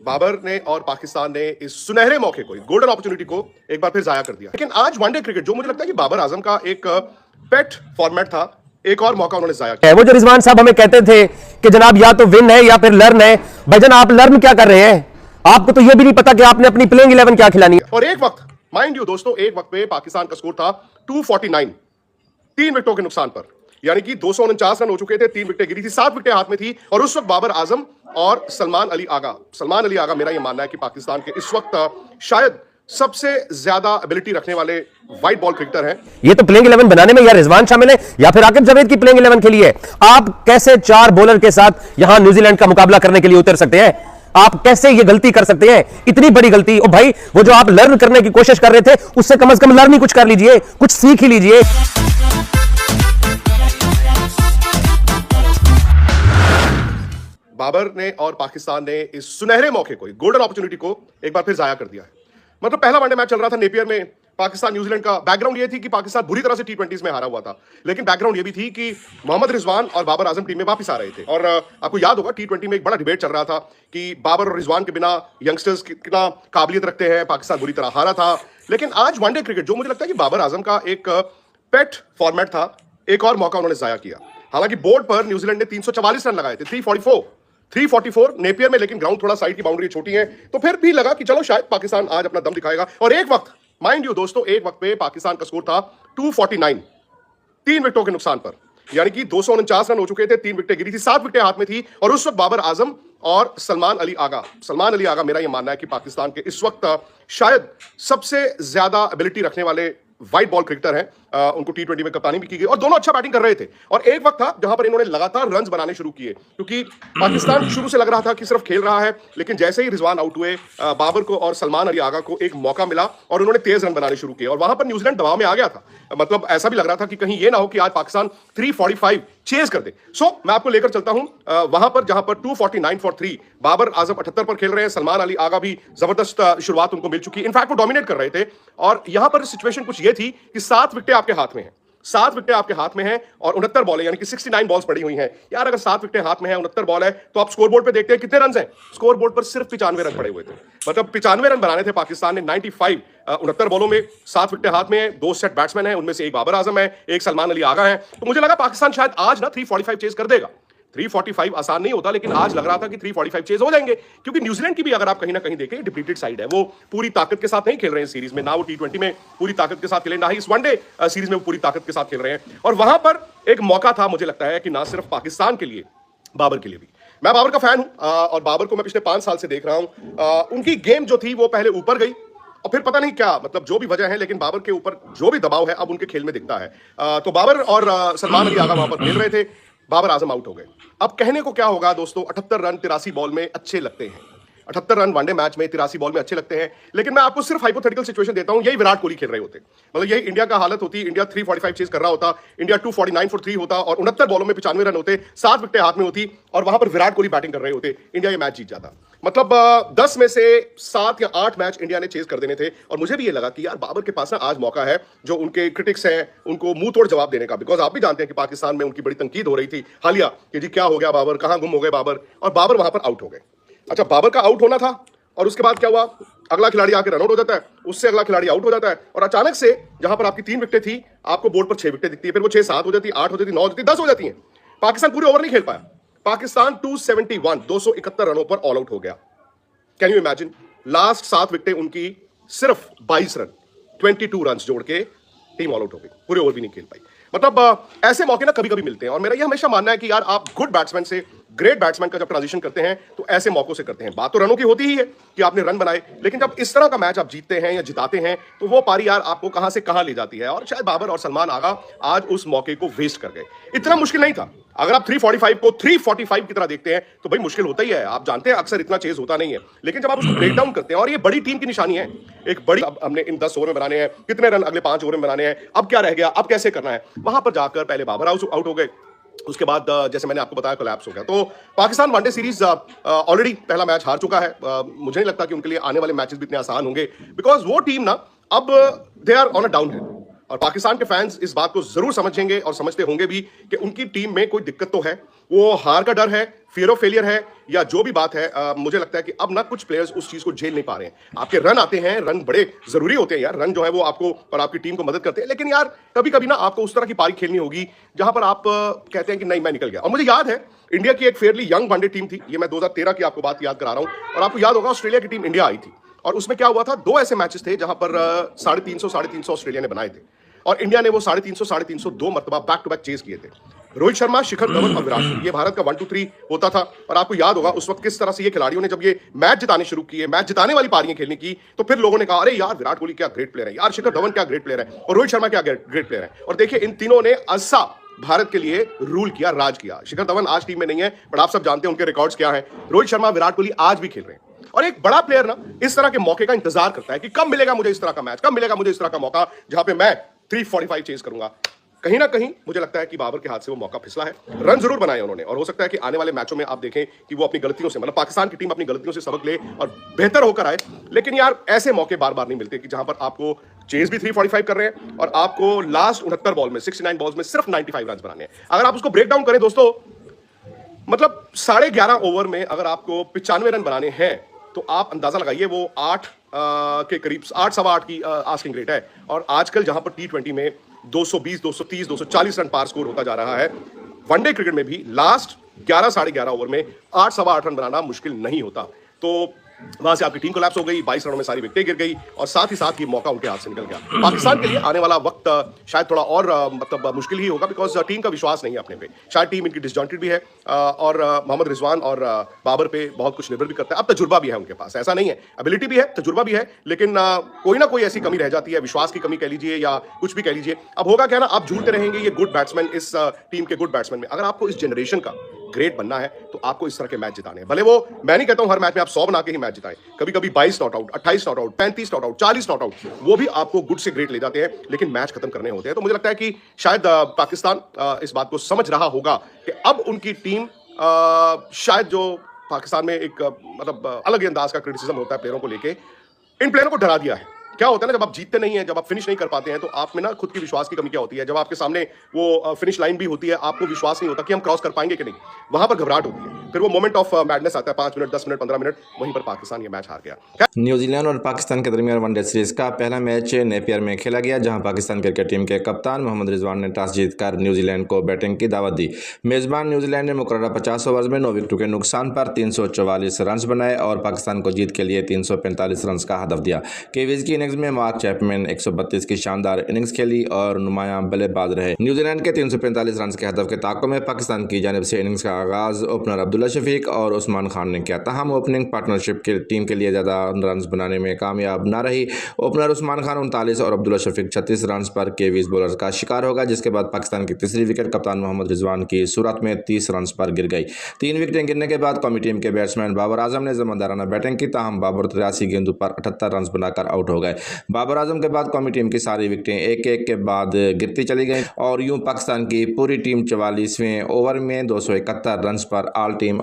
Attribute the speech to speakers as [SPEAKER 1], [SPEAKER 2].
[SPEAKER 1] बाबर ने और पाकिस्तान ने इस सुनहरे मौके को, गोल्डन अपॉर्चुनिटी को एक बार फिर जाया कर दिया। लेकिन आज वनडे क्रिकेट, जो मुझे लगता है कि बाबर आजम का एक पेट फॉर्मेट था, एक और मौका उन्होंने जाया किया।
[SPEAKER 2] वो जो रिजवान साहब हमें कहते थे कि जनाब या तो विन है या फिर लर्न है, भाईजान आप लर्न क्या कर रहे हैं? आपको तो यह भी नहीं पता कि आपने अपनी प्लेइंग 11 क्या खिलानी है।
[SPEAKER 1] और एक वक्त, माइंड यू दोस्तों, एक वक्त पे पाकिस्तान का स्कोर था 249, 3 विकेटों के नुकसान पर, यानी कि 249 रन हो चुके थे, 3 विकेटें गिरी थी, 7 विकेटें हाथ में थी। और उस वक्त बाबर आजम और सलमान अली आगा, मेरा यह मानना है कि पाकिस्तान के इस वक्त शायद सबसे ज्यादा एबिलिटी रखने वाले वाइट बॉल क्रिकेटर हैं।
[SPEAKER 2] ये तो प्लेइंग 11 बनाने में या रिजवान शामिल है या फिर आकिब जावेद की प्लेइंग 11 खेली है। आप कैसे 4 बॉलर के साथ यहां न्यूजीलैंड का मुकाबला करने के लिए उतर सकते हैं? आप कैसे ये गलती कर सकते हैं, इतनी बड़ी गलती? ओ भाई, वो जो आप लर्न करने की कोशिश कर रहे थे, उससे कम से कम लर्न ही कुछ कर लीजिए, कुछ सीख ही लीजिए।
[SPEAKER 1] बाबर ने और पाकिस्तान ने इस सुनहरे मौके को, गोल्डन अपॉर्चुनिटी को एक बार फिर जाया कर दिया है। मतलब पहला वनडे मैच चल रहा था नेपियर में, पाकिस्तान न्यूजीलैंड का। बैकग्राउंड ये थी कि पाकिस्तान बुरी तरह से टी20 में हारा हुआ था, लेकिन बैकग्राउंड ये भी थी कि मोहम्मद रिजवान और बाबर आजम टीम में वापस आ रहे थे। और आपको याद होगा टी20 में एक बड़ा डिबेट चल रहा था कि बाबर और रिजवान के बिना यंगस्टर्स कितना काबिलियत रखते हैं, पाकिस्तान बुरी तरह हारा था। लेकिन आज वनडे क्रिकेट, जो मुझे लगता है कि बाबर आजम का एक पेट फॉर्मेट था, एक और मौका उन्होंने जाया किया। हालांकि बोर्ड पर न्यूजीलैंड ने 344 रन लगाए थे, 344 नेपियर में, लेकिन ग्राउंड थोड़ा साइड की बाउंड्री छोटी है, तो फिर भी लगा कि चलो शायद पाकिस्तान आज अपना दम दिखाएगा। और एक वक्त, माइंड यू दोस्तों, एक वक्त पे पाकिस्तान का स्कोर था 249, 3 विकेटों के नुकसान पर, यानी कि 249 रन हो चुके थे, 3 विकेटें गिरी थी, 7 विकेटें हाथ में थी। और उस वक्त बाबर आजम और सलमान अली आगा, मेरा यह मानना है कि पाकिस्तान के इस वक्त शायद सबसे ज्यादा एबिलिटी रखने वाले वाइट बॉल क्रिकेटर हैं। उनको टी20 में कप्तानी भी की गई और दोनों अच्छा बैटिंग कर रहे थे। और एक वक्त था जहां पर इन्होंने लगातार रन्स बनाने शुरू किए, क्योंकि पाकिस्तान शुरू से लग रहा था कि सिर्फ खेल रहा है, लेकिन जैसे ही रिजवान आउट हुए, बाबर को और सलमान अली आगा को एक मौका मिला और उन्होंने तेज रन बनाने शुरू किए। और वहां पर न्यूजीलैंड दबाव में आ गया था। मतलब ऐसा भी लग रहा था कि कहीं ये ना हो कि आज पाकिस्तान 345 चेज कर दे। सो मैं आपको लेकर चलता हूं वहां पर जहां पर 249 फॉर 3, बाबर आजम 78 पर खेल रहे हैं, सलमान अली आगा भी जबरदस्त शुरुआत उनको मिल चुकी है। इनफैक्ट वो डोमिनेट कर रहे थे। और यहां पर सिचुएशन कुछ ये थी कि 7 विकेटें आपके हाथ में हैं, 7 विकेटें आपके हाथ में हैं और 69 बॉल है, यानी कि 69 बॉल्स पड़ी हुई हैं। यार अगर 7 विकेटें हाथ में हैं, 69 बॉल है, तो आप स्कोर बोर्ड पे देखते हैं कितने रन हैं। स्कोर बोर्ड पर सिर्फ 95 रन पड़े हुए थे। मतलब 95 रन बनाने थे पाकिस्तान ने। 95 69 बॉलों में 7 विकेटें हाथ में है, 2 सेट बैट्समैन हैं, उनमें से एक बाबर आजम है, एक सलमान अली आगा है। तो मुझे लगा पाकिस्तान शायद आज ना 345 चेज कर देगा। 345 आसान नहीं होता, लेकिन आज लग रहा था कि 345 चेज हो जाएंगे, क्योंकि न्यूजीलैंड की भी अगर आप कहीं ना कहीं देखें, डिप्लीटेड साइड है। वो पूरी ताकत के साथ नहीं खेल रहे हैं सीरीज में, ना वो टी20 में पूरी ताकत के साथ खेले, ना ही इस वनडे सीरीज में वो पूरी ताकत के साथ खेल रहे हैं। और वहां पर एक मौका था, मुझे लगता है कि ना सिर्फ पाकिस्तान के लिए, बाबर के लिए भी। मैं बाबर का फैन हूं और बाबर को मैं पिछले 5 साल से देख रहा हूं। उनकी गेम जो थी वो पहले ऊपर गई और फिर पता नहीं क्या, मतलब जो भी वजह है, लेकिन बाबर के ऊपर जो भी दबाव है अब उनके खेल में दिखता है। तो बाबर और सलमान अली आगा वहां पर खेल रहे थे, बाबर आजम आउट हो गए। अब कहने को क्या होगा दोस्तों, 78 रन 83 बॉल में अच्छे लगते हैं। 78 रन वनडे मैच में 83 बॉल में अच्छे लगते हैं, लेकिन मैं आपको सिर्फ हाइपोथेटिकल सिचुएशन देता हूं। यही विराट कोहली खेल रहे होते, मतलब यही इंडिया का हालत होती, इंडिया 345 चेज कर रहा होता, इंडिया 249 फॉर 3 होता और 69 बॉलों में 95 रन होते, 7 विकेटें हाथ में होती और वहां पर विराट कोहली बैटिंग कर रहे होते, इंडिया ये मैच जीत जाता। मतलब 10 में से 7 या 8 मैच इंडिया ने चेज कर देने थे। और मुझे भी ये लगा कि यार बाबर के पास ना आज मौका है, जो उनके क्रिटिक्स हैं उनको मुंह तोड़ जवाब देने का। बिकॉज आप भी जानते हैं कि पाकिस्तान में उनकी बड़ी तनकीद हो रही थी हालिया कि जी क्या हो गया बाबर, कहां गुम हो गए बाबर, और बाबर वहां पर आउट हो गए। अच्छा, बाबर का आउट होना था और उसके बाद क्या हुआ, अगला खिलाड़ी आके रन आउट हो जाता है, उससे अगला खिलाड़ी आउट हो जाता है और अचानक से जहां पर आपकी 3 विकेटें थी, आपको बोर्ड पर 6 विकेटें दिखती है, फिर वो 6 7 हो जाती, 8 हो जाती, 9 हो जाती, 10 हो जाती है। पाकिस्तान पूरे ओवर नहीं खेल पाया। पाकिस्तान 271 रनों पर ऑल आउट हो गया। Can you imagine? लास्ट 7 विकेटें उनकी सिर्फ 22 रन, 22 रन जोड़ के टीम ऑल आउट हो गई, पूरे ओवर भी नहीं खेल पाई। मतलब ऐसे मौके ना कभी कभी मिलते हैं और मेरा ये हमेशा मानना है कि यार आप गुड बैट्समैन से ग्रेट बैट्समैन का जब ट्रांजिशन करते हैं तो ऐसे मौकों से करते हैं। बात तो रनों की होती ही है कि आपने रन बनाए, लेकिन जब इस तरह का मैच आप जीतते हैं या जिताते हैं तो वो पारी यार आपको कहां से कहां ले जाती है। और शायद बाबर और सलमान आगा आज उस मौके को वेस्ट कर गए। इतना मुश्किल नहीं था। अगर आप 345 को 345 की तरह देखते हैं तो भाई मुश्किल होता ही है, आप जानते हैं अक्सर इतना चेज होता नहीं है, लेकिन जब आप उसको ब्रेक डाउन करते हैं, और ये बड़ी टीम की निशानी है, एक बड़ी, अब हमने इन 10 ओवर में बनाने हैं, कितने रन अगले 5 ओवर में बनाने हैं, अब क्या रह गया, अब कैसे करना है, वहां पर जाकर पहले बाबर आउट हो गए, उसके बाद जैसे मैंने आपको बताया कोलैप्स हो गया। तो पाकिस्तान वनडे सीरीज ऑलरेडी पहला मैच हार चुका है। मुझे नहीं लगता कि उनके लिए आने वाले मैचेस भी इतने आसान होंगे, बिकॉज वो टीम ना अब they are on a down है। और पाकिस्तान के फैंस इस बात को जरूर समझेंगे और समझते होंगे भी कि उनकी टीम में कोई दिक्कत तो है, वो हार का डर है, फियर ऑफ फेलियर है, या जो भी बात है, मुझे लगता है कि अब ना कुछ प्लेयर्स उस चीज को झेल नहीं पा रहे हैं। आपके रन आते हैं, रन बड़े जरूरी होते हैं यार, रन जो है वो आपको और आपकी टीम को मदद करते हैं, लेकिन यार कभी कभी ना आपको उस तरह की पारी खेलनी होगी जहां पर आप कहते हैं कि नहीं मैं निकल गया। और मुझे याद है इंडिया की एक फेयरली यंग वनडे टीम थी, ये मैं 2013 की आपको बात याद करा रहा हूं, और आपको याद होगा ऑस्ट्रेलिया की टीम इंडिया आई थी, और उसमें क्या हुआ था, दो ऐसे मैचेस थे जहां पर 350 ऑस्ट्रेलिया ने बनाए थे, और इंडिया ने वो 350 दो मरतबा बैक टू बैक चेज किए थे। रोहित शर्मा, शिखर धवन और विराट कोहली, ये भारत का 1-2-3 होता था। और आपको याद होगा उस वक्त किस तरह से ये खिलाड़ियों ने जब ये मैच जिताने शुरू किए, मैच जिताने वाली पारियां खेलने की, तो फिर लोगों ने कहा अरे यार विराट कोहली क्या ग्रेट प्लेयर है, यार शिखर धवन क्या ग्रेट प्लेयर है, और रोहित शर्मा क्या ग्रेट प्लेयर है। और देखिए इन तीनों ने ऐसा भारत के लिए रूल किया, राज किया। शिखर धवन आज टीम में नहीं है, बट आप सब जानते हैं उनके रिकॉर्ड्स क्या हैं। रोहित शर्मा, विराट कोहली आज भी खेल रहे हैं। और एक बड़ा प्लेयर ना इस तरह के मौके का इंतजार करता है कि कब मिलेगा मुझे इस तरह का मैच, कब मिलेगा मुझे इस तरह का मौका जहां पे मैं 345 चेज करूंगा। कहीं ना कहीं मुझे लगता है कि बाबर के हाथ से वो मौका फिसला है। रन जरूर बनाए उन्होंने, और हो सकता है कि आने वाले मैचों में आप देखें कि वो अपनी गलतियों से, मतलब पाकिस्तान की टीम अपनी गलतियों से सबक ले और बेहतर होकर आए। लेकिन यार ऐसे मौके बार बार नहीं मिलते कि जहां पर आपको चेज भी 345 कर रहे हैं और आपको लास्ट 69 बॉल में, 69 बॉल्स में सिर्फ 95 रन बनाने हैं। अगर आप उसको ब्रेक डाउन करें दोस्तों, मतलब 11.5 ओवर में अगर आपको 95 रन बनाने हैं, तो आप अंदाजा लगाइए वो 8 के करीब, 8 सवा 8 की आस्किंग रेट है। और आजकल जहां पर T20 में 220, 230, 240 रन पार स्कोर होता जा रहा है, वनडे क्रिकेट में भी लास्ट 11 साढ़े 11 ओवर में 8 सवा 8 रन बनाना मुश्किल नहीं होता। तो वहां से आपकी टीम कोलैप्स हो गई, 22 रनों में सारी विकेटें गिर गई, और साथ ही साथ ये मौका उनके हाथ से निकल गया। पाकिस्तान के लिए आने वाला वक्त शायद थोड़ा और मतलब मुश्किल ही होगा, बिकॉज टीम का विश्वास नहीं है अपने पे। शायद टीम इनकी डिसजॉइंटेड भी है, और मोहम्मद रिजवान और बाबर पे बहुत कुछ निर्भर भी करता है। अब तजुर्बा भी है उनके पास, ऐसा नहीं है, एबिलिटी भी है, तजुर्बा भी है, लेकिन कोई ना कोई ऐसी कमी रह जाती है, विश्वास की कमी कह लीजिए या कुछ भी कह लीजिए। अब होगा क्या ना, आप झूलते रहेंगे ये गुड बैट्समैन, इस टीम के गुड बैट्समैन में। अगर आपको इस जनरेशन का ग्रेट बनना है तो आपको इस तरह के मैच जिताने हैं। भले वो, मैं नहीं कहता हूं हर मैच में आप 100 बना के ही मैच जिताएं, कभी कभी 22 not out, 28 not out, 35 not out, 40 not out, वो भी आपको गुड से ग्रेट ले जाते हैं, लेकिन मैच खत्म करने होते हैं। तो मुझे लगता है कि शायद पाकिस्तान इस बात को समझ रहा होगा कि अब उनकी टीम शायद, जो पाकिस्तान में एक मतलब अलग ही अंदाज का क्रिटिसिज्म होता है प्लेयरों को लेके, इन प्लेयरों को डरा दिया है। क्या होता है ना, जब आप जीतते नहीं हैं, जब आप फिनिश नहीं कर पाते हैं, तो आप में ना खुद की विश्वास की कमी क्या होती है। जब आपके सामने वो फिनिश लाइन भी होती है, आपको विश्वास नहीं होता कि हम क्रॉस कर पाएंगे कि नहीं, वहां पर घबराहट होती है। फिर वो मोमेंट ऑफ मैडनेस आता है, 5 मिनट, 10 मिनट, 15 मिनट, वहीं पर पाकिस्तान ये मैच हार गया।
[SPEAKER 3] न्यूजीलैंड और पाकिस्तान के दरमियान वनडे सीरीज का पहला मैच नेपियर में खेला गया, जहां पाकिस्तान क्रिकेट टीम के कप्तान मोहम्मद रिजवान ने टॉस जीतकर न्यूजीलैंड को बैटिंग की दावत दी। मेजबान न्यूजीलैंड ने मुकर्रर 50 ओवर में 9 विकेटों के नुकसान पर 344 रन बनाए और पाकिस्तान को जीत के लिए 345 रन का हदफ दिया। केवीज की इनिंग्स में मार्क चैपमैन 132 की शानदार इनिंग्स खेली और नुमायां बल्लेबाज रहे। न्यूजीलैंड के 345 रन के हदफ के ताक़ुब में पाकिस्तान की जानिब से इनिंग्स का आगाज ओपनर अब्दुल्ला शफीक और उस्मान खान ने किया। ताहम ओपनिंग पार्टनरशिप की टीम के लिए ज़्यादा रन बनाने में कामयाब न रही। ओपनर उस्मान खान 39 और अब्दुल्ला शफीक 36 रन पर केवीज बॉलर का शिकार होगा, जिसके बाद पाकिस्तान की तीसरी विकेट कप्तान मोहम्मद रिजवान की सूरत में 30 रन पर गिर गई। 3 विकेटें गिरने के बाद कौमी टीम के बैट्समैन बाबर आजम ने जमादाराना बैटिंग की, ताहम बाबर 83 गेंदों पर 78 रन बनाकर आउट हो गए। बाबर आजम के बाद कौमी टीम की सारी विकेटें एक एक के बाद गिरती चली गईं और यूं पाकिस्तान की पूरी टीम 44वें ओवर में 271 रन पर ऑल टीम